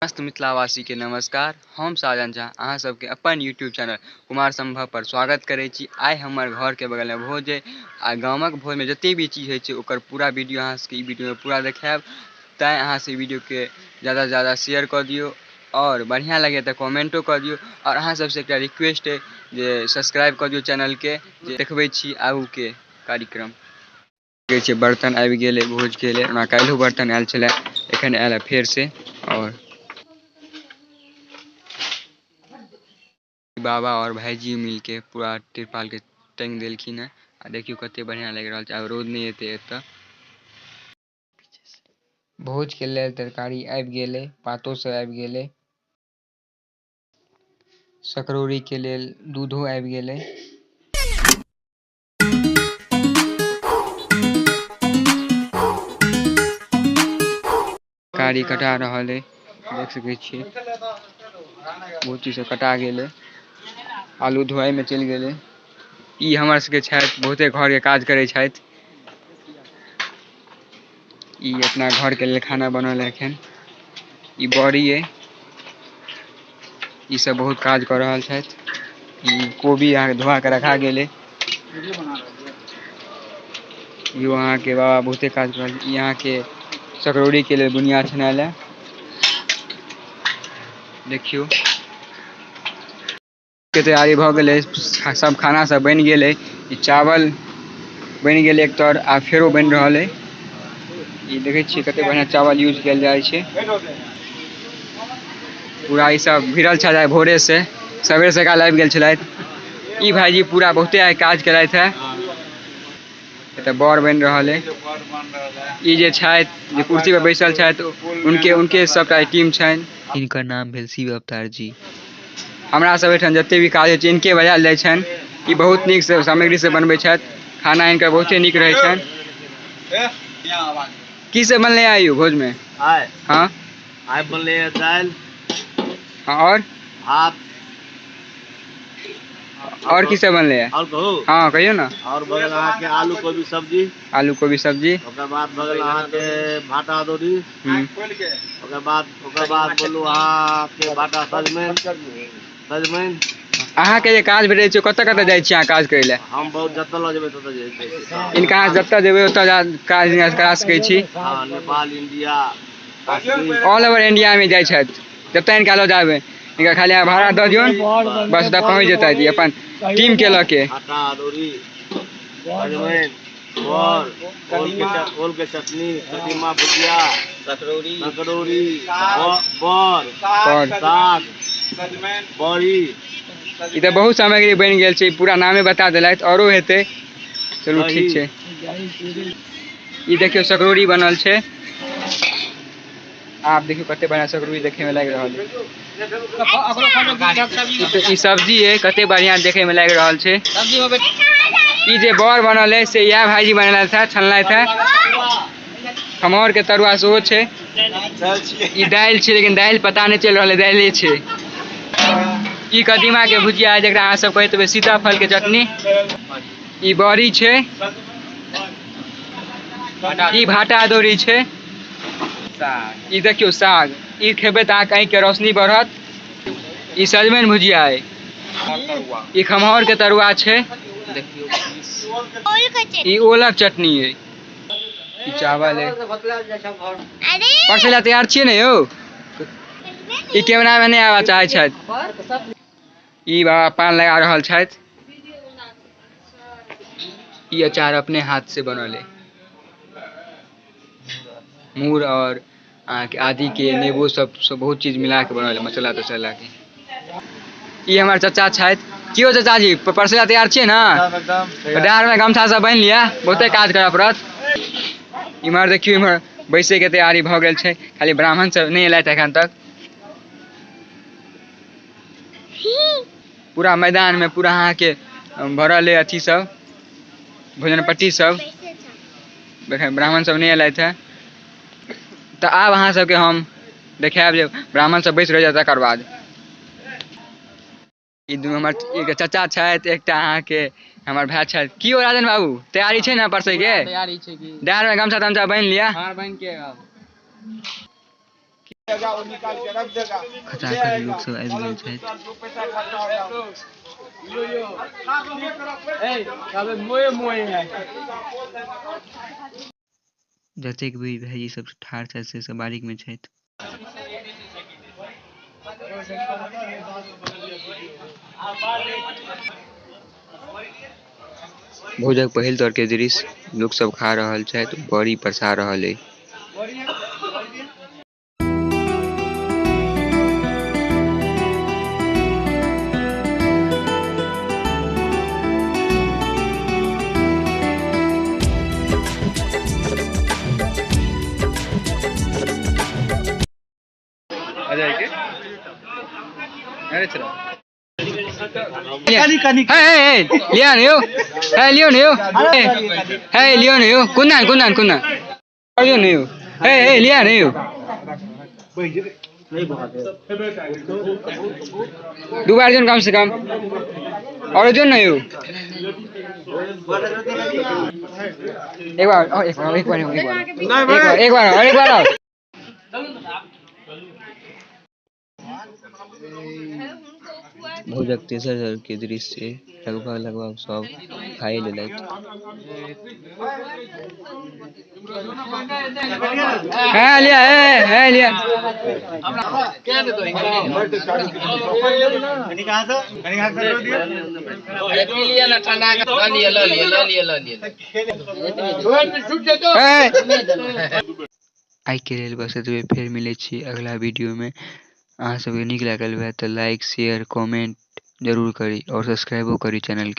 समस्त मिथिलावासी के नमस्कार। हम साजन झा अहाँ सबके अपन यूट्यूब चैनल कुमार संभव पर स्वागत करै छी। आइ हमर घर के बगल में भोज है आ गामक भोज में जते भी चीज होइ छै ओकर पूरा वीडियो अहाँ सबके ई वीडियो में पूरा देखायब। तैं अहाँ से वीडियो के ज़्यादा से ज़्यादा शेयर कर दियो और बढ़िया लगे तो कमेंटो कर दियो। और अहाँ सबसे एक रिक्वेस्ट है जे सब्सक्राइब कर दियो चैनल के, जे देखबै छी आगू के कार्यक्रम। बर्तन आबि गेलै भोज के लिए, ओना काल्हियो बर्तन आयल छलै, एखन आयल है फेर से। और बाबा और भाईजी मिलके पूरा तिरपाल के टांग देलखिन है। आ देखियो कते बढ़िया लग रहा है। अब रोद नहीं एते एतऽ। भोज के लेल तरकारी आबि गेलै, पातो सब आबि गेलै, सकरौरी के लेल दूधो आबि गेलै। तरकारी कटा रहल है, देख सकै छियै बहुत चीज सब कटा गेलै। आलू धोआई में चलि गेलै। ई हमर सबके छथि, बहुते घर के काज करै छथि। ई अपना घर के लिए खाना बनल है एखन। ई बड़ी है, ई सब बहुत काज कर रहल छथि। ई कोबी अहाँ के धोआ के रखा गेलै। यो अहाँ के बाबा बहुते काज कर रहल छै। ई अहाँ के सकरौरी के लिए बुनिया छनायल है, देखियो के तैयारी भ गेलै। सब खाना सब बनि गेलै। ई चावल बनि गेलै एक तर, आ फेरो बनि रहल है। ई देखे छियै कते बढ़िया चावल यूज कयल जाइ छै। पूरा ई सब भिड़ल छल भोरे से, सवेरे सकाल आबि गेल छलथि। ई भाईजी पूरा बहुते आइ काज केलथि है। एतऽ बर बनि रहल है। ई जे छथि, जे कुर्सी पे बैसल छथि, उनके सबटा टीम छनि। इनकर नाम भेल शिव अवतार जी। हमरा सब एहिठाम जते भी काज होइ छै इनके बजायल जाइ छनि। ई बहुत नीक से सामग्री से बनबै छथि। खाना इनकर बहुते नीक रहै छनि। की सब बनलै आइ भोज में? हाँ आइ बनलै दालि, हाँ, और भात, और की सब बनलै है? और कहू? हाँ कहियो ना। और भगल अहाँ के आलू कोबी सब्जी। आलू कोबी सब्जी। ओकर बाद भगल अहाँ के भाटा अदौरी। ओकर बाद बोलू अहाँ के भाटा सजमनि। अहाँ के जे काज भेटै छै कतऽ कतऽ जाइ छी अहाँ काज करै लए? हम बहुत जतऽ लऽ जेबै ततऽ जेबै। इनका अहाँ जतऽ जेबै ओतऽ काज करा सकै छी। हाँ, Nepal, India, all over India में जाइ छथि। जतऽ इनका लऽ जाबै, इनका खाली अहाँ भाड़ा दऽ दियौन, बस ओतऽ पहुँच जेतै। ई अपन टीम के लऽ के। भाटा अदौरी, सजमनि, बर, ओल के चटनी, कदीमा भुजिया, सकरौरी, बर, साग, बड़ी। ई तऽ बहुत सामग्री बनि गेल छै, पूरा नामे बता देलथि। औरो हेतै, चलू ठीक छै। ई देखियो सकरौरी बनल छै। आप देखियो कते बढ़िया सकरौरी देखे में लागि रहल है। ई सब्जी है, कते बढ़िया देखे में लागि रहल छै। ई जे बर बनल है से यह भाईजी बनल था, छनलथि है। खमहौर के तरुआ सेहो छै। ई दालि छै, लेकिन दालि पता नहीं चल रहल है दालि छै। ई कदीमा के भुजिया है, जेकरा अहाँ सब कहैत हेबै सीताफल के चटनी। ई बड़ी छै। ई भाटा अदौरी छै। ई देखियो साग, ई खेबै तऽ अहाँके आँखि के रोशनी बढ़त। ई सजमनि भुजिया है। ई खमहौर के तरुआ छै। ई ओलक चटनी है। ई चावल है। परसै तैयार छियै ने यौ? ई कैमरा में नहीं आवा चाहे छथि। ई बाबा पान लगा रहल छथि। ई अचार अपने हाथ से बनल है। मूर और आदि के नेबो सब बहुत चीज मिला के बनल है, मसाला तसाला के। ई हमर चाचा छथि। की हो चाचा जी, परसै तैयार छियै ना? डार में गमछा सब बांधि लिअ, बहुते काज करऽ पड़त। इम्हर देखियो, इम्हर बैसे के तैयारी भ गेल छै, खाली ब्राह्मण सब नहीं एलथि एखन तक। पूरा मैदान में पूरा अहाँ के भरल है अथी सब, भोजन पट्टी सब। ब्राह्मण सब नहीं एलथि है। तो आब अहाँ सबके हम देखायब जे ब्राह्मण सब बैस रह तकर बाद। ई दू हमर एक चाचा छथि, एकटा अहाँ के हमर भाई छथि। की हो राजन बाबू, तैयारी छै ना परसै के? तैयारी छै कि? डार में गमछा तमछा बांधि लिअ। बांध के खचाखच लोग सब आबि गेल छथि। जतेक भी भाईजी सब ठाढ़ छथि से सब बारीक में छथि। भोजक पहिल तौर के दृश्य लोग सब खा रहल छथि, बड़ी परसा रहल अइ। अजय के अरे चलो लिया नहीं हो लियो नहीं हो लियो नहीं हो कुन्ना लियो नहीं हो लिया नहीं हो दो बार जन कम से कम और जो नहीं हो एक बार भोजक तेसर के दृश्य लगभग सब खाए लेलथि। लिया आई के लेल बस एतबे, फेर मिले छी अगला वीडियो में। अहाँ सबके नीक लागल हुए तो लाइक शेयर कमेंट जरूर करी और सब्सक्राइबो करी चैनल के।